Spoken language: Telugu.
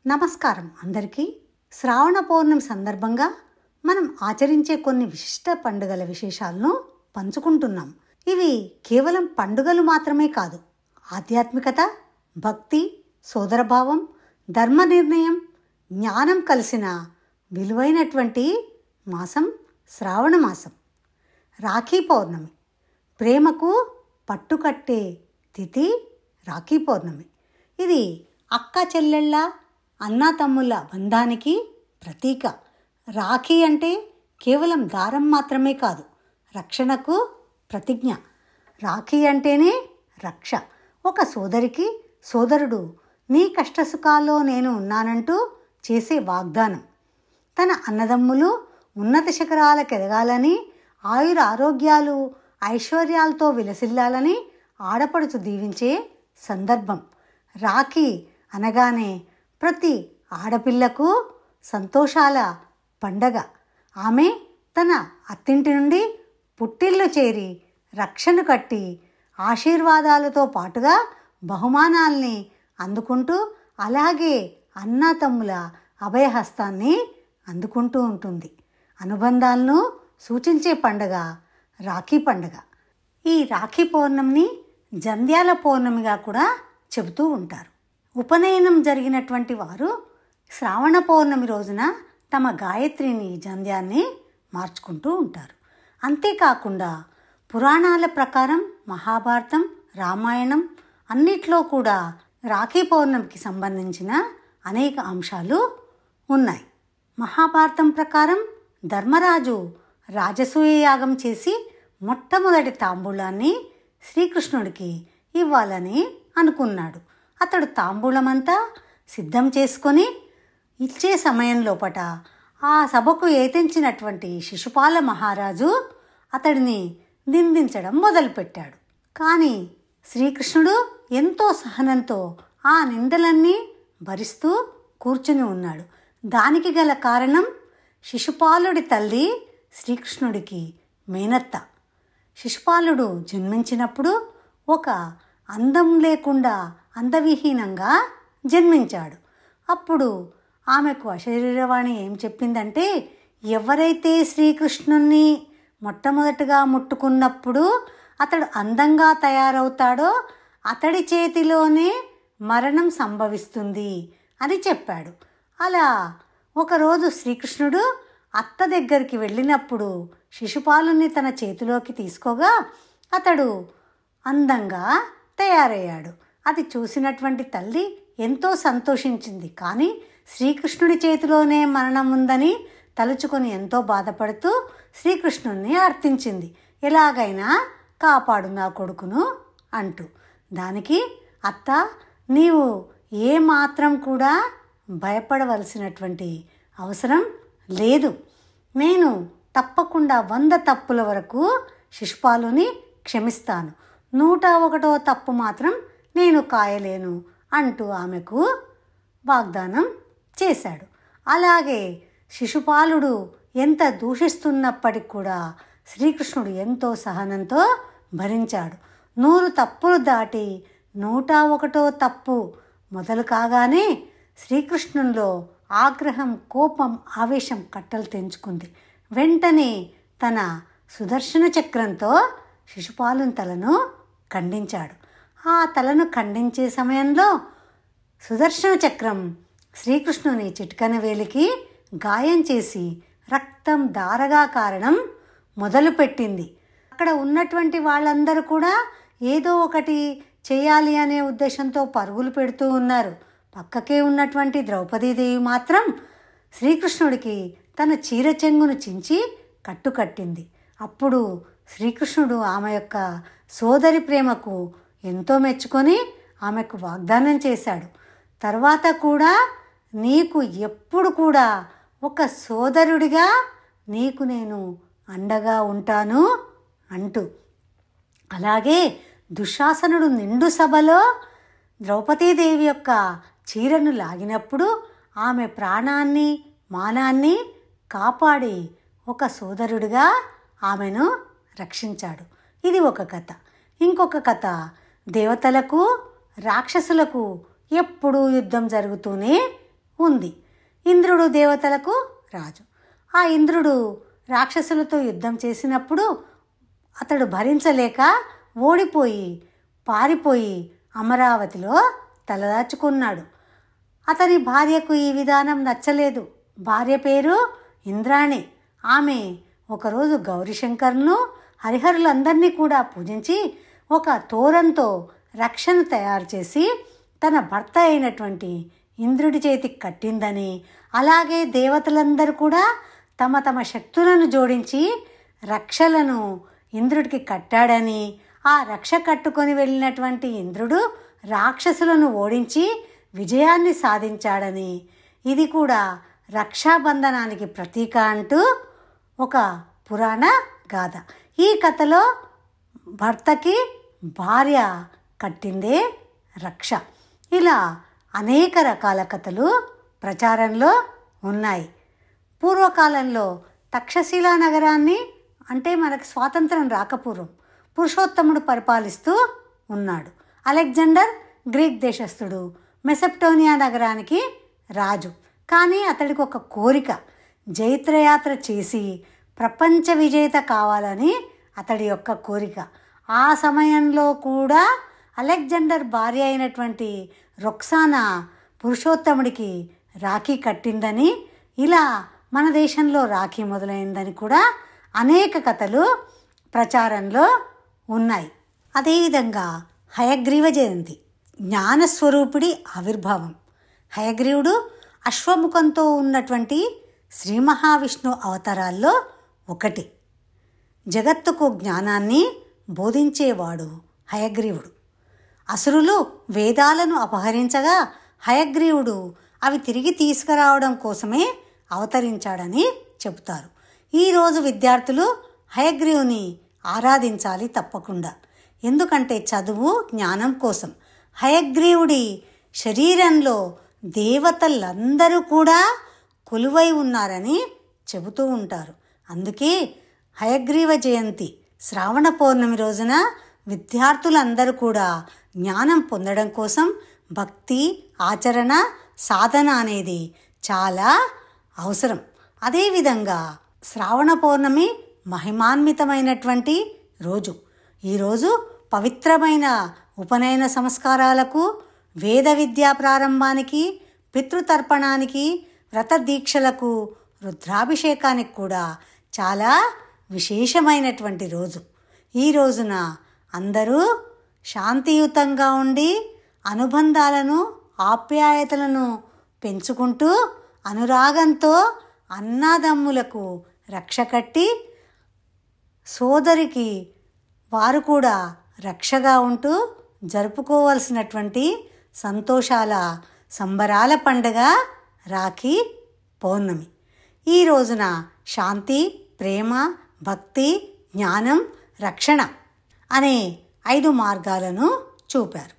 నమస్కారం అందరికీ. శ్రావణ పౌర్ణమి సందర్భంగా మనం ఆచరించే కొన్ని విశిష్ట పండుగల విశేషాలను పంచుకుంటున్నాం. ఇవి కేవలం పండుగలు మాత్రమే కాదు, ఆధ్యాత్మికత, భక్తి, సోదరభావం, ధర్మ నిర్ణయం, జ్ఞానం కలిసిన విలువైనటువంటి మాసం శ్రావణ మాసం. రాఖీ పౌర్ణమి, ప్రేమకు పట్టుకట్టే తిథి రాఖీ పౌర్ణమి. ఇది అక్క చెల్లెళ్ళ, అన్నా తమ్ముళ్ళ బంధానికి ప్రతీక. రాఖీ అంటే కేవలం దారం మాత్రమే కాదు, రక్షణకు ప్రతిజ్ఞ. రాఖీ అంటేనే రక్ష. ఒక సోదరికి సోదరుడు నీ కష్టసుఖాల్లో నేను ఉన్నానంటూ చేసే వాగ్దానం. తన అన్నదమ్ములు ఉన్నత శిఖరాలకు ఎదగాలని, ఆయుర ఆరోగ్యాలు ఐశ్వర్యాలతో విలసిల్లాలని ఆడపడుచు దీవించే సందర్భం. రాఖీ అనగానే ప్రతి ఆడపిల్లకు సంతోషాల పండగ. ఆమె తన అత్తింటి నుండి పుట్టిల్లు చేరి రక్షణ కట్టి ఆశీర్వాదాలతో పాటుగా బహుమానాల్ని అందుకుంటూ, అలాగే అన్నా తమ్ముల అభయహస్తాన్ని అందుకుంటూ ఉంటుంది. అనుబంధాలను సూచించే పండుగ రాఖీ పండుగ. ఈ రాఖీ పౌర్ణమిని జంధ్యాల పౌర్ణమిగా కూడా చెబుతూ ఉంటారు. ఉపనయనం జరిగినటువంటి వారు శ్రావణ పౌర్ణమి రోజున తమ గాయత్రిని, జంధ్యాన్ని మార్చుకుంటూ ఉంటారు. అంతేకాకుండా పురాణాల ప్రకారం మహాభారతం, రామాయణం అన్నిట్లో కూడా రాఖీ పౌర్ణమికి సంబంధించిన అనేక అంశాలు ఉన్నాయి. మహాభారతం ప్రకారం ధర్మరాజు రాజసూయ యాగం చేసి మొట్టమొదటి తాంబూలాన్ని శ్రీకృష్ణుడికి ఇవ్వాలని అనుకున్నాడు. అతడు తాంబూలమంతా సిద్ధం చేసుకొని ఇచ్చే సమయంలోపట ఆ సభకు ఏతించినటువంటి శిశుపాల మహారాజు అతడిని నిందించడం మొదలుపెట్టాడు. కానీ శ్రీకృష్ణుడు ఎంతో సహనంతో ఆ నిందలన్నీ భరిస్తూ కూర్చుని ఉన్నాడు. దానికి గల కారణం శిశుపాలుడి తల్లి శ్రీకృష్ణుడికి మేనత్త. శిశుపాలుడు జన్మించినప్పుడు ఒక అందం లేకుండా అందవిహీనంగా జన్మించాడు. అప్పుడు ఆమెకు అశరీరవాణి ఏం చెప్పిందంటే, ఎవరైతే శ్రీకృష్ణుణ్ణి మొట్టమొదటిగా ముట్టుకున్నప్పుడు అతడు అందంగా తయారవుతాడో అతడి చేతిలోనే మరణం సంభవిస్తుంది అని చెప్పాడు. అలా ఒకరోజు శ్రీకృష్ణుడు అత్త దగ్గరికి వెళ్ళినప్పుడు శిశుపాలుని తన చేతిలోకి తీసుకోగా అతడు అందంగా తయారయ్యాడు. అది చూసినటువంటి తల్లి ఎంతో సంతోషించింది. కానీ శ్రీకృష్ణుడి చేతిలోనే మరణం ఉందని తలుచుకొని ఎంతో బాధపడుతూ శ్రీకృష్ణుడిని అర్థించింది. ఎలాగైనా కాపాడు నా కొడుకును అంటూ. దానికి అత్త, నీవు ఏమాత్రం కూడా భయపడవలసినటువంటి అవసరం లేదు. నేను తప్పకుండా 100 తప్పుల వరకు శిశుపాలుని క్షమిస్తాను. 101వ తప్పు మాత్రం నేను కాయలేను అంటూ ఆమెకు వాగ్దానం చేశాడు. అలాగే శిశుపాలుడు ఎంత దూషిస్తున్నప్పటికి కూడా శ్రీకృష్ణుడు ఎంతో సహనంతో భరించాడు. 100 తప్పులు దాటి 101వ తప్పు మొదలు కాగానే శ్రీకృష్ణునిలో ఆగ్రహం, కోపం, ఆవేశం కట్టలు తెంచుకుంది. వెంటనే తన సుదర్శన చక్రంతో శిశుపాలుని తలను ఖండించాడు. ఆ తలను ఖండించే సమయంలో సుదర్శన చక్రం శ్రీకృష్ణుని చిటికన వేలికి గాయం చేసి రక్తం ధారగా కారడం మొదలుపెట్టింది. అక్కడ ఉన్నటువంటి వాళ్ళందరూ కూడా ఏదో ఒకటి చేయాలి అనే ఉద్దేశంతో పరుగులు పెడుతూ ఉన్నారు. పక్కకే ఉన్నటువంటి ద్రౌపదీదేవి మాత్రం శ్రీకృష్ణుడికి తన చీర చెంగును చించి కట్టుకట్టింది. అప్పుడు శ్రీకృష్ణుడు ఆమె యొక్క సోదరి ప్రేమకు ఎంతో మెచ్చుకొని ఆమెకు వాగ్దానం చేశాడు. తర్వాత కూడా నీకు ఎప్పుడు కూడా ఒక సోదరుడిగా నీకు నేను అండగా ఉంటాను అంటూ. అలాగే దుశ్శాసనుడు నిండు సభలో ద్రౌపదీదేవి యొక్క చీరను లాగినప్పుడు ఆమె ప్రాణాన్ని, మానాన్ని కాపాడి ఒక సోదరుడిగా ఆమెను రక్షించాడు. ఇది ఒక కథ. ఇంకొక కథ, దేవతలకు రాక్షసులకు ఎప్పుడూ యుద్ధం జరుగుతూనే ఉంది. ఇంద్రుడు దేవతలకు రాజు. ఆ ఇంద్రుడు రాక్షసులతో యుద్ధం చేసినప్పుడు అతడు భరించలేక ఓడిపోయి పారిపోయి అమరావతిలో తలదాచుకున్నాడు. అతని భార్యకు ఈ విధానం నచ్చలేదు. భార్య పేరు ఇంద్రాణి. ఆమె ఒకరోజు గౌరీశంకర్ను హరిహరులందరినీ కూడా పూజించి ఒక తోరంతో రక్షను తయారు చేసి తన భర్త అయినటువంటి ఇంద్రుడి చేతికి కట్టిందని, అలాగే దేవతలందరూ కూడా తమ తమ శక్తులను జోడించి రక్షలను ఇంద్రుడికి కట్టాడని, ఆ రక్ష కట్టుకొని వెళ్ళినటువంటి ఇంద్రుడు రాక్షసులను ఓడించి విజయాన్ని సాధించాడని, ఇది కూడా రక్షాబంధనానికి ప్రతీక అంటూ ఒక పురాణ గాథ. ఈ కథలో భర్తకి భార్య కట్టిందే రక్ష. ఇలా అనేక రకాల కథలు ప్రచారంలో ఉన్నాయి. పూర్వకాలంలో తక్షశిలా నగరాన్ని, అంటే మనకు స్వాతంత్రం రాకపూర్వం, పురుషోత్తముడు పరిపాలిస్తూ ఉన్నాడు. అలెగ్జాండర్ గ్రీక్ దేశస్థుడు, మెసెప్టోనియా నగరానికి రాజు. కానీ అతడికి ఒక కోరిక, జైత్రయాత్ర చేసి ప్రపంచ విజేత కావాలని అతడి యొక్క కోరిక. ఆ సమయంలో కూడా అలెగ్జాండర్ భార్య అయినటువంటి రొక్సానా పురుషోత్తముడికి రాఖీ కట్టిందని, ఇలా మన దేశంలో రాఖీ మొదలైందని కూడా అనేక కథలు ప్రచారంలో ఉన్నాయి. అదేవిధంగా హయగ్రీవ జయంతి, జ్ఞానస్వరూపుడి ఆవిర్భావం. హయగ్రీవుడు అశ్వముఖంతో ఉన్నటువంటి శ్రీ మహావిష్ణు అవతారాల్లో ఒకటి. జగత్తుకు జ్ఞానాన్ని బోధించేవాడు హయగ్రీవుడు. అసురులు వేదాలను అపహరించగా హయగ్రీవుడు అవి తిరిగి తీసుకురావడం కోసమే అవతరించాడని చెబుతారు. ఈరోజు విద్యార్థులు హయగ్రీవుని ఆరాధించాలి తప్పకుండా. ఎందుకంటే చదువు జ్ఞానం కోసం. హయగ్రీవుడి శరీరంలో దేవతలందరూ కూడా కొలువై ఉన్నారని చెబుతూ ఉంటారు. అందుకే హయగ్రీవ జయంతి శ్రావణ పౌర్ణమి రోజున విద్యార్థులందరూ కూడా జ్ఞానం పొందడం కోసం భక్తి, ఆచరణ, సాధన అనేది చాలా అవసరం. అదేవిధంగా శ్రావణ పౌర్ణమి మహిమాన్వితమైనటువంటి రోజు. ఈరోజు పవిత్రమైన ఉపనయన సంస్కారాలకు, వేద విద్యా ప్రారంభానికి, పితృతర్పణానికి, వ్రత దీక్షలకు, రుద్రాభిషేకానికి కూడా చాలా విశేషమైనటువంటి రోజు. ఈ రోజున అందరూ శాంతియుతంగా ఉండి అనుబంధాలను, ఆప్యాయతలను పెంచుకుంటూ అనురాగంతో అన్నదమ్ములకు రక్ష కట్టి సోదరికి వారు కూడా రక్షగా ఉంటూ జరుపుకోవలసినటువంటి సంతోషాల సంబరాల పండుగ రాఖీ పౌర్ణమి. ఈ రోజున శాంతి, ప్రేమ, భక్తి, జ్ఞానం, రక్షణ అనే 5 మార్గాలను చూపారు.